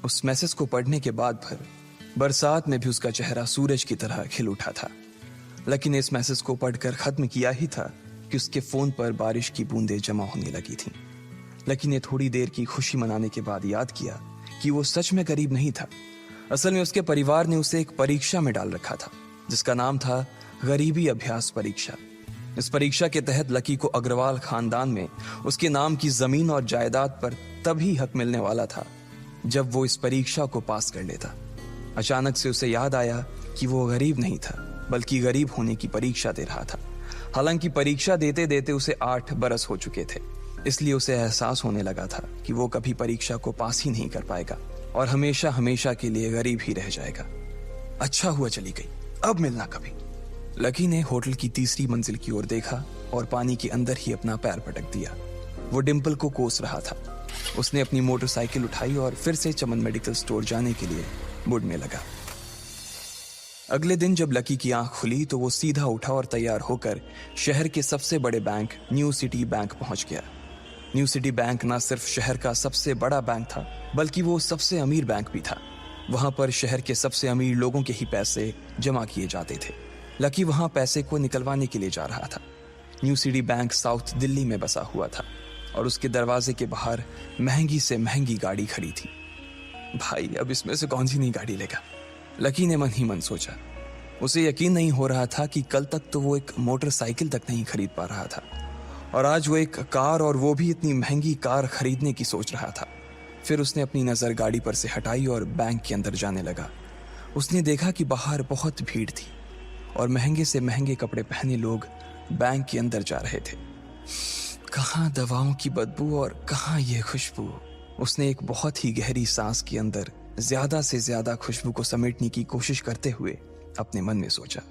उस मैसेज को पढ़ने के बाद भर बरसात में भी उसका चेहरा सूरज की तरह खिल उठा था। लकी ने इस मैसेज को पढ़कर खत्म किया ही था कि उसके फोन पर बारिश की बूंदें जमा होने लगी थीं। लकी ने थोड़ी देर की खुशी मनाने के बाद याद किया कि वो सच में गरीब नहीं था। असल में उसके परिवार ने उसे एक परीक्षा में डाल रखा था जिसका नाम था गरीबी अभ्यास परीक्षा। इस परीक्षा के तहत लकी को अग्रवाल खानदान में उसके नाम की जमीन और जायदाद पर तभी हक मिलने वाला था जब वो इस परीक्षा को पास कर लेता। अचानक से उसे याद आया कि वो गरीब नहीं था बल्कि गरीब होने की परीक्षा दे रहा था। हालांकि परीक्षा देते देते उसे 8 बरस हो चुके थे, इसलिए उसे एहसास होने लगा था कि वो कभी परीक्षा को पास ही नहीं कर पाएगा और हमेशा हमेशा के लिए गरीब ही रह जाएगा। अच्छा हुआ चली गई, अब मिलना कभी। लकी ने होटल की तीसरी मंजिल की ओर देखा और पानी के अंदर ही अपना पैर पटक दिया। वो डिंपल को कोस रहा था। उसने अपनी मोटरसाइकिल उठाई और फिर से चमन मेडिकल स्टोर जाने के लिए मुड़ने लगा। अगले दिन जब लकी की आंख खुली तो वो सीधा उठा और तैयार होकर शहर के सबसे बड़े बैंक न्यू सिटी बैंक पहुंच गया। न्यू सिटी बैंक न सिर्फ शहर का सबसे बड़ा बैंक था बल्कि वो सबसे अमीर बैंक भी था। वहां पर शहर के सबसे अमीर लोगों के ही पैसे जमा किए जाते थे। लकी वहां पैसे को निकलवाने के लिए जा रहा था। New city bank south Delhi में बसा हुआ था और उसके दरवाजे के बाहर महंगी से महंगी गाड़ी खड़ी थी। भाई अब इसमें से कौन सी नई गाड़ी लेगा, लकी ने मन ही मन सोचा। उसे यकीन नहीं हो रहा था कि कल तक तो वो एक मोटरसाइकिल तक नहीं खरीद पा रहा था और आज वो एक कार, और वो भी इतनी महंगी कार खरीदने की सोच रहा था। फिर उसने अपनी नजर गाड़ी पर से हटाई और बैंक के अंदर जाने लगा। उसने देखा कि बाहर बहुत भीड़ थी और महंगे से महंगे कपड़े पहने लोग बैंक के अंदर जा रहे थे। कहाँ दवाओं की बदबू और कहाँ ये खुशबू। उसने एक बहुत ही गहरी सांस के अंदर ज्यादा से ज्यादा खुशबू को समेटने की कोशिश करते हुए अपने मन में सोचा,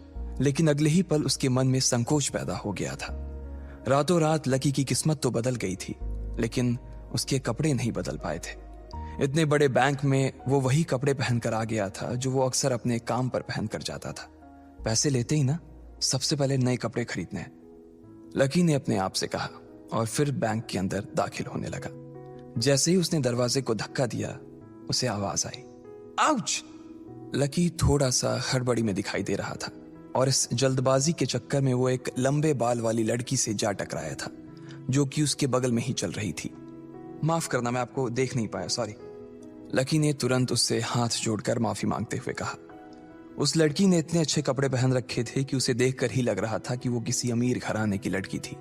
लेकिन अगले ही पल उसके मन में संकोच पैदा हो गया था। रातों रात लकी की किस्मत तो बदल गई थी, लेकिन उसके कपड़े नहीं बदल पाए थे। इतने बड़े बैंक में वो वही कपड़े पहनकर आ गया था जो वो अक्सर अपने काम पर पहनकर जाता था। पैसे लेते ही ना सबसे पहले नए कपड़े खरीदने हैं, लकी ने अपने आप से कहा और फिर बैंक के अंदर दाखिल होने लगा। जैसे ही उसने दरवाजे को धक्का दिया उसे आवाज आई, आउच! लकी थोड़ा सा हड़बड़ी में दिखाई दे रहा था और इस जल्दबाजी के चक्कर में वो एक लंबे बाल वाली लड़की से जा टकराया था जो कि उसके बगल में ही चल रही थी। माफ करना, मैं आपको देख नहीं पाया, सॉरी। लकी ने तुरंत उससे हाथ जोड़कर माफी मांगते हुए कहा। उस लड़की ने इतने अच्छे कपड़े पहन रखे थे कि उसे देखकर ही लग रहा था कि वो किसी अमीर घराने की लड़की थी,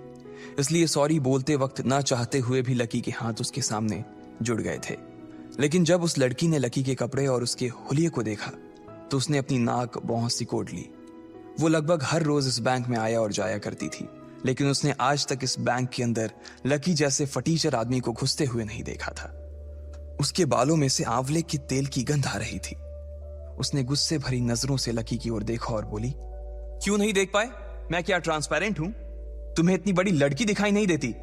इसलिए सॉरी बोलते वक्त ना चाहते हुए भी लकी के हाथ उसके सामने जुड़ गए थे। लेकिन जब उस लड़की ने लकी के कपड़े और उसके हुलिये को देखा तो उसने अपनी नाक भौं सिकोड़ ली। वो लगभग हर रोज इस बैंक में आया और जाया करती थी, लेकिन उसने आज तक इस बैंक के अंदर लकी जैसे फटीचर आदमी को घुसते हुए नहीं देखा था। उसके बालों में से आंवले के तेल की गंध आ रही थी। उसने गुस्से भरी नजरों से लकी की ओर देखा और बोली, क्यों नहीं देख पाए? मैं क्या ट्रांसपेरेंट हूं? तुम्हें इतनी बड़ी लड़की दिखाई नहीं देती?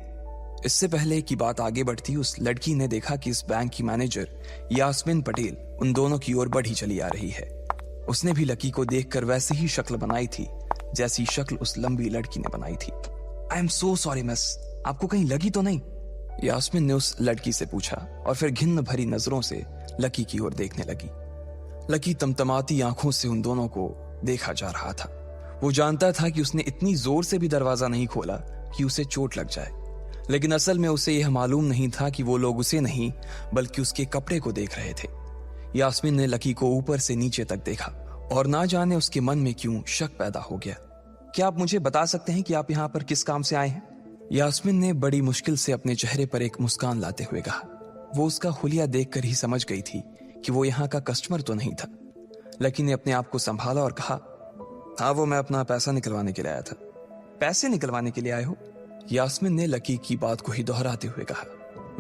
इससे पहले कि बात आगे बढ़ती, उस लड़की ने देखा कि इस बैंक की मैनेजर यास्मीन पटेल उन दोनों की ओर बढ़ी चली आ रही है। उसने भी लकी को देखकर वैसी ही शक्ल बनाई थी जैसी शक्ल उस लंबी लड़की ने बनाई थी। I am so sorry miss, आपको कहीं लगी तो नहीं? यास्मीन ने उस लड़की से पूछा और फिर घिन्न भरी नजरों से लकी की ओर देखने लगी। लकी तमतमाती आंखों से उन दोनों को देखा जा रहा था। वो जानता था कि उसने इतनी जोर से भी दरवाजा नहीं खोला कि उसे चोट लग जाए, लेकिन असल में उसे यह मालूम नहीं था कि वो लोग उसे नहीं बल्कि उसके कपड़े को देख रहे थे। यास्मीन ने लकी को ऊपर से नीचे तक देखा और ना जाने उसके मन में क्यों शक पैदा हो गया। क्या आप मुझे बता सकते हैं कि आप यहाँ पर किस काम से आए हैं? यास्मीन ने बड़ी मुश्किल से अपने चेहरे पर एक मुस्कान लाते हुए कहा। वो उसका हुलिया देखकर ही समझ गई थी कि वो यहाँ का कस्टमर तो नहीं था। लकी ने अपने आप को संभाला और कहा, हाँ वो मैं अपना पैसा निकलवाने के लिए आया था। पैसे निकलवाने के लिए आए हो? यास्मीन ने लकी की बात को ही दोहराते हुए कहा।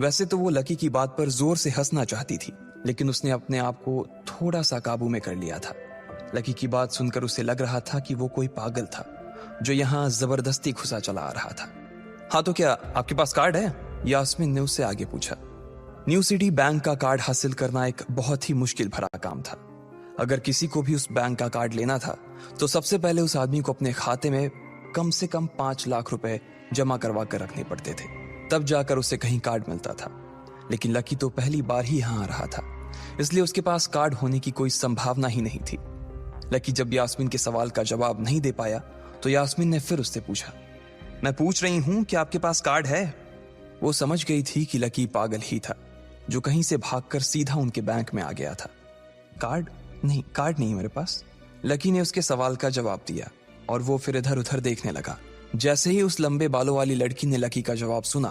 वैसे तो वो लकी की बात पर जोर से हंसना चाहती थी, लेकिन उसने अपने आप को थोड़ा सा काबू में कर लिया था। लकी की बात सुनकर उसे लग रहा था कि वो कोई पागल था जो यहाँ जबरदस्ती घुसा चला आ रहा था। हाँ तो क्या आपके पास कार्ड है? यास्मीन ने उससे आगे पूछा। न्यू सिटी बैंक का कार्ड हासिल करना एक बहुत ही मुश्किल भरा काम था। अगर किसी को भी उस बैंक का कार्ड लेना था तो सबसे पहले उस आदमी को अपने खाते में कम से कम 5 लाख रुपए जमा करवा कर रखने पड़ते थे, तब जाकर उसे कहीं कार्ड मिलता था। लेकिन लकी तो पहली बार ही यहाँ आ रहा था, इसलिए उसके पास कार्ड होने की कोई संभावना ही नहीं थी। लकी जब यास्मीन के सवाल का जवाब नहीं दे पाया तो यास्मीन ने फिर उससे पूछा, मैं पूछ रही हूं कि आपके पास कार्ड है? वो समझ गई थी कि लकी पागल ही था जो कहीं से भागकर सीधा उनके बैंक में आ गया था। कार्ड नहीं मेरे पास। लकी ने उसके सवाल का जवाब दिया और वो फिर इधर उधर देखने लगा। जैसे ही उस लंबे बालों वाली लड़की ने लकी का जवाब सुना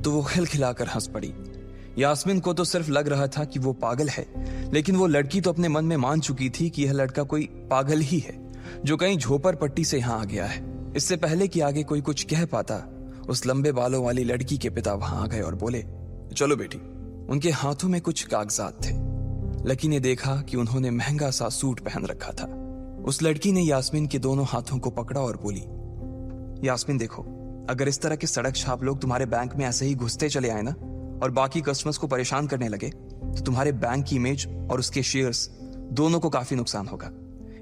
तो वो खिलखिलाकर हंस पड़ी। यास्मीन को तो सिर्फ लग रहा था कि वो पागल है, लेकिन वो लड़की तो अपने मन में मान चुकी थी कि यह लड़का कोई पागल ही है जो कहीं झोपड़ पट्टी से यहाँ आ गया है। इससे पहले कि आगे कोई कुछ कह पाता, उस लंबे बालों वाली लड़की के पिता वहां आ गए और बोले, चलो बेटी। उनके हाथों में कुछ कागजात थे। लकी ने देखा कि उन्होंने महंगा सा सूट पहन रखा था। उस लड़की ने यास्मीन के दोनों हाथों को पकड़ा और बोली, यास्मीन देखो, अगर इस तरह के सड़क छाप लोग तुम्हारे बैंक में ऐसे ही घुसते चले आए ना और बाकी कस्टमर्स को परेशान करने लगे तो तुम्हारे बैंक की इमेज और उसके शेयर्स दोनों को काफी नुकसान होगा।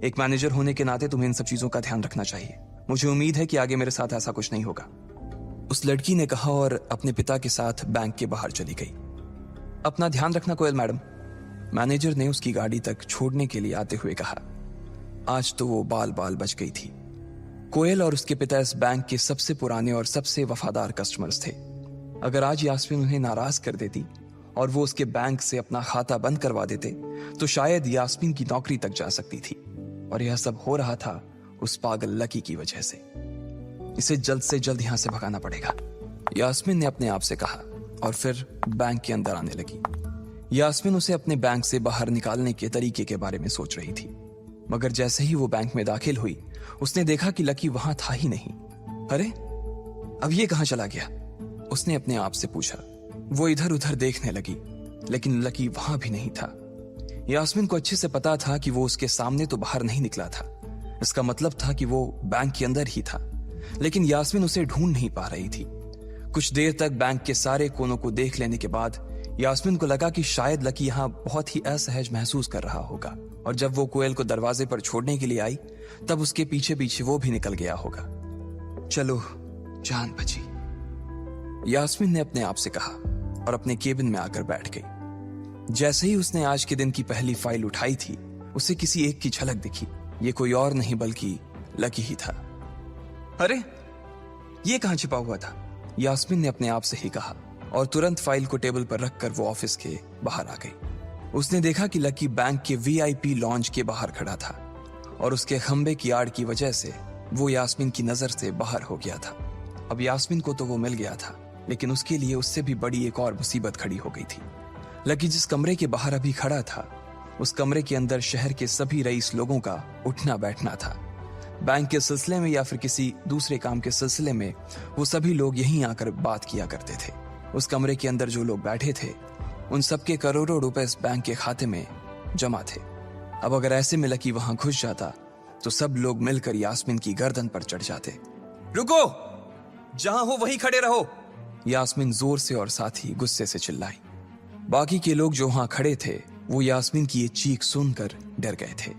एक मैनेजर होने के नाते तुम्हें इन सब चीजों का ध्यान रखना चाहिए। मुझे उम्मीद है कि आगे मेरे साथ ऐसा कुछ नहीं होगा। उस लड़की ने कहा और अपने पिता के साथ बैंक के बाहर चली गई। अपना ध्यान रखना कोयल मैडम, मैनेजर ने उसकी गाड़ी तक छोड़ने के लिए आते हुए कहा। आज तो वो बाल बाल बच गई थी। कोयल और उसके पिता इस बैंक के सबसे पुराने और सबसे वफादार कस्टमर्स थे। अगर आज यास्मीन उन्हें नाराज कर देती और वो उसके बैंक से अपना खाता बंद करवा देते तो शायद यास्मीन की नौकरी तक जा सकती थी। और यह सब हो रहा था उस पागल लकी की वजह से। इसे जल्द से जल्द यहां से भगाना पड़ेगा, यास्मीन ने अपने आप से कहा और फिर बैंक के अंदर आने लगी। यास्मीन उसे अपने बैंक से बाहर निकालने के तरीके के बारे में सोच रही थी, मगर जैसे ही वो बैंक में दाखिल हुई उसने देखा कि लकी वहां था ही नहीं। अरे अब ये कहां चला गया? उसने अपने आप से पूछा। वो इधर उधर देखने लगी, लेकिन लकी वहां भी नहीं था। यास्मीन को अच्छे से पता था कि वो उसके सामने तो बाहर नहीं निकला था। इसका मतलब था कि वो बैंक के अंदर ही था, लेकिन यास्मीन उसे ढूंढ नहीं पा रही थी। कुछ देर तक बैंक के सारे कोनों को देख लेने के बाद यास्मीन को लगा कि शायद लकी यहाँ बहुत ही असहज महसूस कर रहा होगा, और जब वो कोयल को दरवाजे पर छोड़ने के लिए आई तब उसके पीछे पीछे वो भी निकल गया होगा। चलो जान बची, यास्मीन ने अपने आप से कहा और अपने केबिन में आकर बैठ गई। जैसे ही उसने आज के दिन की पहली फाइल उठाई थी उसे किसी एक की झलक दिखी। ये कोई और नहीं बल्कि लकी ही था। अरे ये कहां छिपा हुआ था? यास्मीन ने अपने आप से ही कहा और तुरंत फाइल को टेबल पर रखकर वो ऑफिस के बाहर आ गई। उसने देखा कि लकी बैंक के वीआईपी लॉन्ज के बाहर खड़ा था और उसके खंबे की आड़ की वजह से वो यास्मीन की नजर से बाहर हो गया था। अब यास्मीन को तो वो मिल गया था, लेकिन उसके लिए उससे भी बड़ी एक और मुसीबत खड़ी हो गई थी। लकी जिस कमरे के बाहर अभी खड़ा था उस कमरे के अंदर शहर के सभी रईस लोगों का उठना बैठना था। बैंक के सिलसिले में या फिर किसी दूसरे काम के सिलसिले में वो सभी लोग यहीं आकर बात किया करते थे। उस कमरे के अंदर जो लोग बैठे थे उन सबके करोड़ों रुपए इस बैंक के खाते में जमा थे। अब अगर ऐसे में लकी वहां घुस जाता तो सब लोग मिलकर यास्मीन की गर्दन पर चढ़ जाते। रुको, जहां हो वहीं खड़े रहो, यास्मीन जोर से और साथ ही गुस्से से चिल्लाई। बाकी के लोग जो वहां खड़े थे वो यास्मीन की ये चीख सुनकर डर गए थे।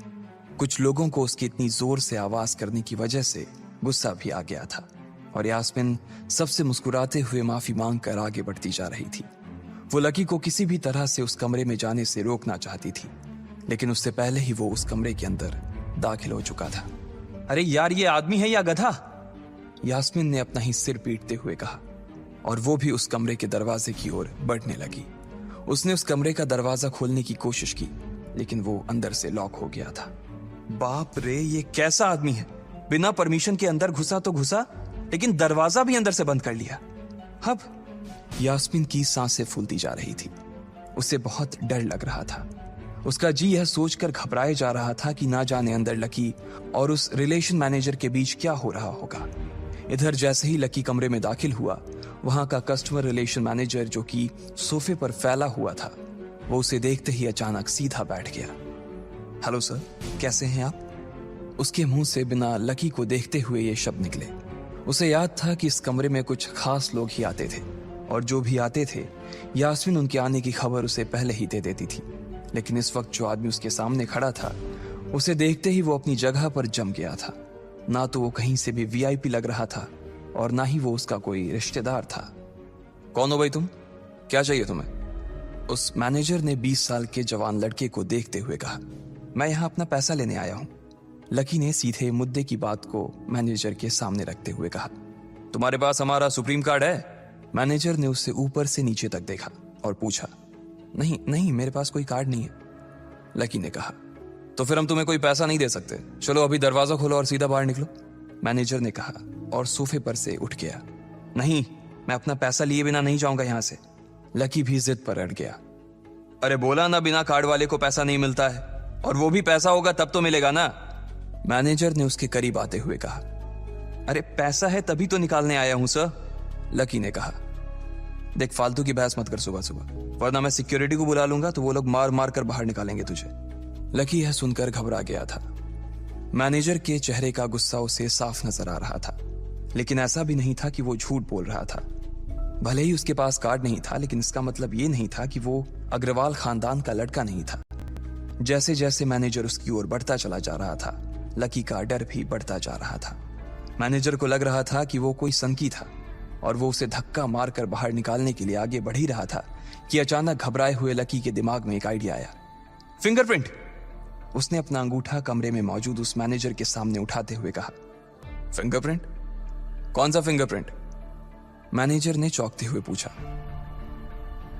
कुछ लोगों को उसकी इतनी जोर से आवाज करने की वजह से गुस्सा भी आ गया था और यास्मीन सबसे मुस्कुराते हुए माफी मांगकर आगे बढ़ती जा रही थी। वो लकी को किसी भी तरह से उस कमरे में जाने से रोकना चाहती थी, लेकिन उससे पहले ही वो उस कमरे के अंदर दाखिल हो चुका था। अरे यार, ये आदमी है या गधा? यास्मीन ने अपना ही सिर पीटते हुए कहा और वो भी उस कमरे के दरवाजे की ओर बढ़ने लगी। उसने उस कमरे का दरवाजा खोलने की कोशिश की, लेकिन वो अंदर से लॉक हो गया था। बाप रे, ये कैसा आदमी है? बिना परमिशन के अंदर घुसा तो घुसा, लेकिन दरवाजा भी अंदर से बंद कर लिया। अब यास्मीन की सांसें फूलती जा रही थी। उसे बहुत डर लग रहा था। उसका जी यह सोचकर घबराए जा रहा था कि ना जाने अंदर लकी और उस रिलेशन मैनेजर के बीच क्या हो रहा होगा। इधर जैसे ही लकी कमरे में दाखिल हुआ, वहां का कस्टमर रिलेशन मैनेजर जो कि सोफे पर फैला हुआ था, वो उसे देखते ही अचानक सीधा बैठ गया। हेलो सर, कैसे हैं आप? उसके मुंह से बिना लकी को देखते हुए ये शब्द निकले। उसे याद था कि इस कमरे में कुछ खास लोग ही आते थे और जो भी आते थे यास्मीन उनके आने की खबर उसे पहले ही दे देती थी। लेकिन इस वक्त जो आदमी उसके सामने खड़ा था, उसे देखते ही वो अपनी जगह पर जम गया था। ना तो वो कहीं से भी वीआईपी लग रहा था और ना ही वो उसका कोई रिश्तेदार था। कौन हो भाई तुम? क्या चाहिए तुम्हें? उस मैनेजर ने 20 साल के जवान लड़के को देखते हुए कहा, मैं यहाँ अपना पैसा लेने आया हूँ। लकी ने सीधे मुद्दे की बात को मैनेजर के सामने रखते हुए कहा, तुम्हारे पास हमारा सुप्रीम कार्ड है? मैनेजर ने उससे ऊपर से नीचे तक देखा और पूछा, नहीं नहीं, मेरे पास कोई कार्ड नहीं है। लकी ने कहा, तो फिर हम तुम्हें कोई पैसा नहीं दे सकते। चलो अभी दरवाजा खोलो और सीधा बाहर निकलो। मैनेजर ने कहा और सोफे पर से उठ गया। नहीं, मैं अपना पैसा लिए बिना नहीं जाऊंगा यहां से। लकी भी जिद पर अड़ गया। अरे बोला ना, बिना कार्ड वाले को पैसा नहीं मिलता है, और वो भी पैसा होगा तब तो मिलेगा ना। मैनेजर ने उसके करीब आते हुए कहा, अरे पैसा है तभी तो निकालने आया हूं सर। लकी ने कहा, देख फालतू की बहस मत कर सुबह सुबह, वरना मैं सिक्योरिटी को बुला लूंगा तो वो लोग मार मार कर बाहर निकालेंगे तुझे। लकी यह सुनकर घबरा गया था। मैनेजर के चेहरे का गुस्सा उसे साफ नजर आ रहा था, लेकिन ऐसा भी नहीं था कि वो झूठ बोल रहा था। भले ही उसके पास कार्ड नहीं था, लेकिन इसका मतलब ये नहीं था कि वो अग्रवाल खानदान का लड़का नहीं था। जैसे जैसे मैनेजर उसकी ओर बढ़ता चला जा रहा था, लकी का डर भी बढ़ता जा रहा था। मैनेजर को लग रहा था कि वो कोई संकी था और वो उसे धक्का मारकर बाहर निकालने के लिए आगे बढ़ ही रहा था कि अचानक घबराए हुए लकी के दिमाग में एक आइडिया आया। फिंगरप्रिंट! उसने अपना अंगूठा कमरे में मौजूद उस मैनेजर के सामने उठाते हुए कहा। फिंगरप्रिंट? कौन सा फिंगरप्रिंट? मैनेजर ने चौंकते हुए पूछा।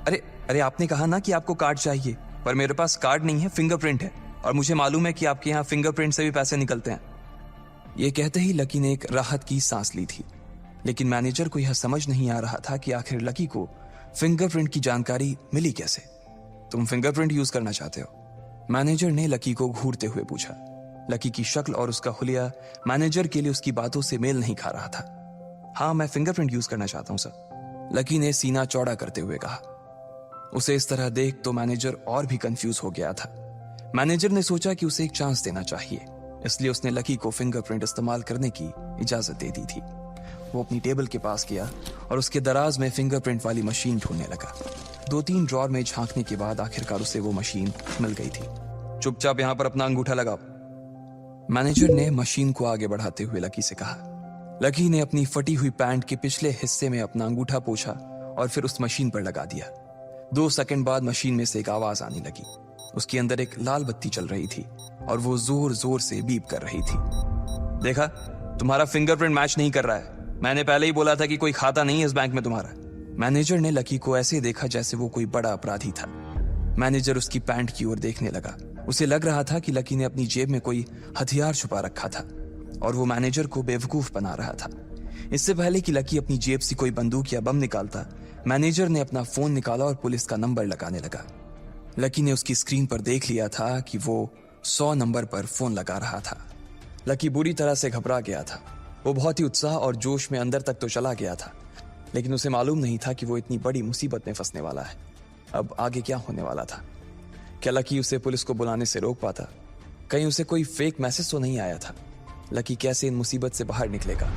अरे अरे, आपने कहा ना कि आपको कार्ड चाहिए, पर मेरे पास कार्ड नहीं है, फिंगरप्रिंट है, और मुझे मालूम है कि आपके यहाँ फिंगरप्रिंट से भी पैसे निकलते हैं। यह कहते ही लकी ने एक राहत की सांस ली थी, लेकिन मैनेजर को यह समझ नहीं आ रहा था कि आखिर लकी को फिंगरप्रिंट की जानकारी मिली कैसे। तुम फिंगरप्रिंट यूज करना चाहते हो? मैनेजर ने लकी को घूरते हुए पूछा। लकी की शक्ल और उसका हुलिया मैनेजर के लिए उसकी बातों से मेल नहीं खा रहा था। हाँ, मैं फिंगरप्रिंट यूज करना चाहता हूं सर, लकी ने सीना चौड़ा करते हुए कहा। उसे इस तरह देख तो मैनेजर और भी कंफ्यूज हो गया था। मैनेजर ने सोचा कि उसे एक चांस देना चाहिए, इसलिए उसने लकी को फिंगरप्रिंट इस्तेमाल करने की इजाजत दे दी थी। वो अपनी टेबल के पास गया और उसके दराज में फिंगरप्रिंट वाली मशीन ढूंढने लगा। 2-3 ड्रॉर में झांकने के बाद आखिरकार उसे वो मशीन मिल गई थी। चुपचाप यहां पर अपना अंगूठा लगाओ, मैनेजर ने मशीन को आगे बढ़ाते हुए लकी से कहा। लकी ने अपनी फटी हुई पैंट के पिछले हिस्से में अपना अंगूठा पोंछा और फिर उस मशीन पर लगा दिया। 2 सेकंड बाद मशीन में से एक आवाज आने लगी। उसके अंदर एक लाल बत्ती चल रही थी और वो जोर जोर से बीप कर रही थी। देखा, तुम्हारा फिंगरप्रिंट मैच नहीं कर रहा है। मैंने पहले ही बोला था कि कोई खाता नहीं है इस बैंक में तुम्हारा। मैनेजर ने लकी को ऐसे देखा जैसे वो कोई बड़ा अपराधी था। मैनेजर उसकी पैंट की ओर देखने लगा। उसे लग रहा था कि लकी ने अपनी जेब में कोई हथियार छुपा रखा था और वो मैनेजर को बेवकूफ बना रहा था। इससे पहले कि लकी अपनी जेब से कोई बंदूक या बम निकालता, मैनेजर ने अपना फोन निकाला और पुलिस का नंबर लगाने लगा। लकी ने उसकी स्क्रीन पर देख लिया था कि वो 100 नंबर पर फोन लगा रहा था। लकी बुरी तरह से घबरा गया था। वो बहुत ही उत्साह और जोश में अंदर तक तो चला गया था, लेकिन उसे मालूम नहीं था कि वो इतनी बड़ी मुसीबत में फंसने वाला है। अब आगे क्या होने वाला था? क्या लकी उसे पुलिस को बुलाने से रोक पाता? कहीं उसे कोई फेक मैसेज तो नहीं आया था? लकी कैसे इन मुसीबत से बाहर निकलेगा?